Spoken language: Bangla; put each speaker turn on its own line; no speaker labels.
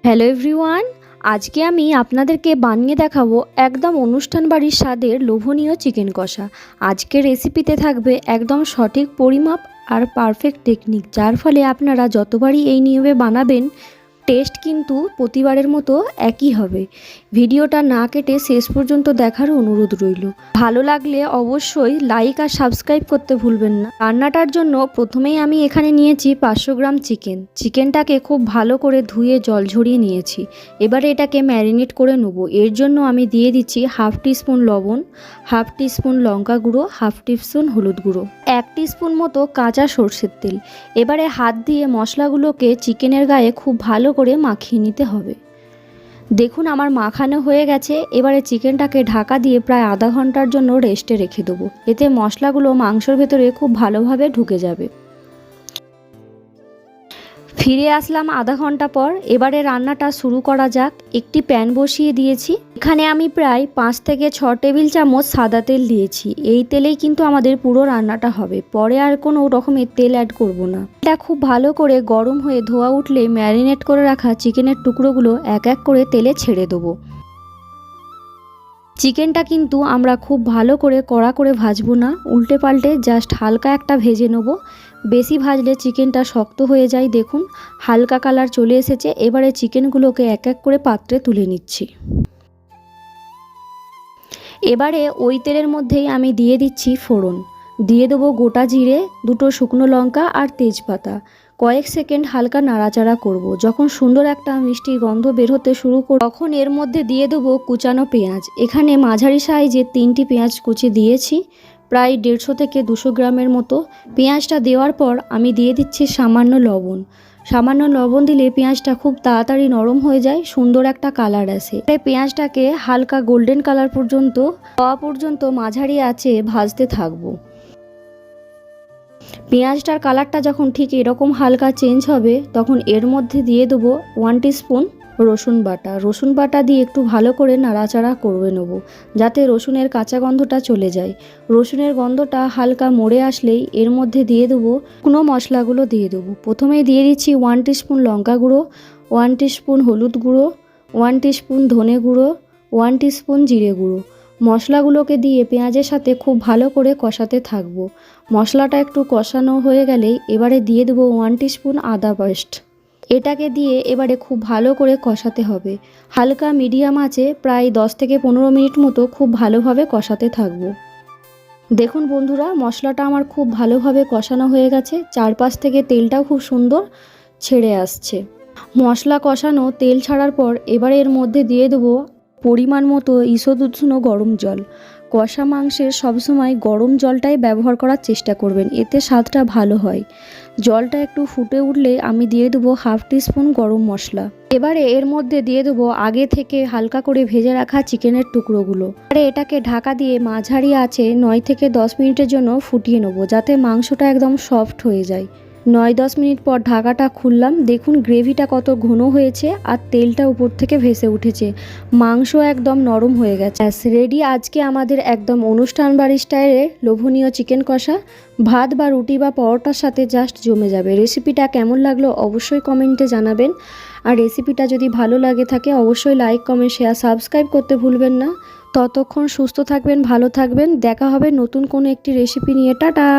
হ্যালো এভরিওয়ান, আজকে আমি আপনাদেরকে বানিয়ে দেখাবো একদম অনুষ্ঠান বাড়ির স্বাদের লোভনীয় চিকেন কষা। আজকের রেসিপিতে থাকবে একদম সঠিক পরিমাপ আর পারফেক্ট টেকনিক, যার ফলে আপনারা যতবারই এই নিয়মে বানাবেন টেস্ট কিন্তু প্রতিবারের মতো একই হবে। ভিডিওটা না কেটে শেষ পর্যন্ত দেখার অনুরোধ রইল। ভালো লাগলে অবশ্যই লাইক আর সাবস্ক্রাইব করতে ভুলবেন না। রান্নাটার জন্য প্রথমেই আমি এখানে নিয়েছি 500 গ্রাম চিকেনটাকে খুব ভালো করে ধুয়ে জল ঝরিয়ে নিয়েছি। এবারে এটাকে ম্যারিনেট করে নেব। এর জন্য আমি দিয়ে দিচ্ছি হাফ টিস্পুন লবণ, হাফ টিস্পুন লঙ্কা গুঁড়ো, হাফ টিস্পুন হলুদ গুঁড়ো, 1 টিস্পুন মতো কাঁচা সর্ষের তেল। এবারে হাত দিয়ে মশলাগুলোকে চিকেনের গায়ে খুব ভালো করে মাখিয়ে নিতে হবে। দেখুন আমার মাখানো হয়ে গেছে। এবারে চিকেনটাকে ঢাকা দিয়ে প্রায় আধা ঘন্টার জন্য রেস্টে রেখে দেবো। এতে মশলাগুলো মাংসের ভেতরে খুব ভালোভাবে ঢুকে যাবে। ফিরে আসলাম আধা ঘন্টা পর। এবারে রান্নাটা শুরু করা যাক। একটি প্যান বসিয়ে দিয়েছি। এখানে আমি প্রায় 5 থেকে 6 টেবিল চামচ সাদা তেল দিয়েছি। এই তেলেই কিন্তু আমাদের পুরো রান্নাটা হবে, পরে আর কোনো রকমের তেল অ্যাড করব না। এটা খুব ভালো করে গরম হয়ে ধোয়া উঠলে ম্যারিনেট করে রাখা চিকেনের টুকরোগুলো এক এক করে তেলে ছেড়ে দেবো। চিকেনটা কিন্তু আমরা খুব ভালো করে কড়া করে ভাজবো না, উল্টে পাল্টে জাস্ট হালকা একটা ভেজে নেব। বেশি ভাজলে চিকেনটা শক্ত হয়ে যায়। দেখুন হালকা কালার চলে এসেছে। এবারে চিকেনগুলোকে এক এক করে পাত্রে তুলে নিচ্ছি। এবারে ওই তেলের মধ্যেই আমি দিয়ে দিচ্ছি ফোড়ন। দিয়ে দেবো গোটা জিরে, 2টো শুকনো লঙ্কা আর তেজপাতা। কয়েক সেকেন্ড হালকা নাড়াচাড়া করব। যখন সুন্দর একটা মিষ্টি গন্ধ বের হতে শুরু করব তখন এর মধ্যে দিয়ে দেবো কুচানো পেঁয়াজ। এখানে মাঝারি সাইজের 3টি পেঁয়াজ কুচি দিয়েছি, প্রায় 150 থেকে 200 গ্রামের মতো। পেঁয়াজটা দেওয়ার পর আমি দিয়ে দিচ্ছি সামান্য লবণ। সামান্য লবণ দিলে পেঁয়াজটা খুব তাড়াতাড়ি নরম হয়ে যায়, সুন্দর একটা কালার আসে। পেঁয়াজটাকে হালকা গোল্ডেন কালার পর্যন্ত হওয়া পর্যন্ত মাঝারি আঁচে ভাজতে থাকবো। পেঁয়াজটার কালারটা যখন ঠিক এরকম হালকা চেঞ্জ হবে তখন এর মধ্যে দিয়ে দেবো 1 টিস্পুন রসুন বাটা। রসুন বাটা দিয়ে একটু ভালো করে নাড়াচাড়া করে নেব, যাতে রসুনের কাঁচা গন্ধটা চলে যায়। রসুনের গন্ধটা হালকা মরে আসলেই এর মধ্যে দিয়ে দেবো শুকনো মশলাগুলো দিয়ে দেবো। প্রথমেই দিয়ে দিচ্ছি 1 টিস্পুন লঙ্কা গুঁড়ো, 1 টিস্পুন হলুদ গুঁড়ো, 1 টিস্পুন ধনে গুঁড়ো, 1 টিস্পুন জিরে গুঁড়ো। মশলাগুলোকে দিয়ে পেঁয়াজের সাথে খুব ভালো করে কষাতে থাকবো। মশলাটা একটু কষানো হয়ে গেলেই এবারে দিয়ে দেবো 1 টিস্পুন আদা পেস্ট। এটাকে দিয়ে এবারে খুব ভালো করে কষাতে হবে। হালকা মিডিয়াম আঁচে প্রায় 10 থেকে 15 মিনিট মতো খুব ভালোভাবে কষাতে থাকবো। দেখুন বন্ধুরা, মশলাটা আমার খুব ভালোভাবে কষানো হয়ে গেছে। চারপাশ থেকে তেলটাও খুব সুন্দর ছেড়ে আসছে। মশলা কষানো তেল ছাড়ার পর এবারে এর মধ্যে দিয়ে দেবো পরিমাণ মতো ঈষৎ উষ্ণ গরম জল। কষা মাংসের সবসময় গরম জলটাই ব্যবহার করার চেষ্টা করবেন, এতে স্বাদটা ভালো হয়। জলটা একটু ফুটে উঠলে আমি দিয়ে দেবো হাফ টিস্পুন গরম মশলা। এবারে এর মধ্যে দিয়ে দেবো আগে থেকে হালকা করে ভেজে রাখা চিকেনের টুকরোগুলো। আর এটাকে ঢাকা দিয়ে মাঝারি আঁচে 9 থেকে 10 মিনিটের জন্য ফুটিয়ে নেবো, যাতে মাংসটা একদম সফট হয়ে যায়। 9-10 মিনিট পর ঢাকাটা খুললাম। দেখুন গ্রেভিটা কত ঘন হয়েছে আর তেলটা উপর থেকে ভেসে উঠেছে। মাংস একদম নরম হয়ে গেছে। রেডি আজকে আমাদের একদম অনুষ্ঠান বাড়ির স্টাইলের লোভনীয় চিকেন কষা। ভাত বা রুটি বা পরোটার সাথে জাস্ট জমে যাবে। রেসিপিটা কেমন লাগলো অবশ্যই কমেন্টে জানাবেন। আর রেসিপিটা যদি ভালো লাগে থাকে অবশ্যই লাইক, কমেন্ট, শেয়ার, সাবস্ক্রাইব করতে ভুলবেন না। ততক্ষণ সুস্থ থাকবেন, ভালো থাকবেন। দেখা হবে নতুন কোনো একটি রেসিপি নিয়ে। টাটা।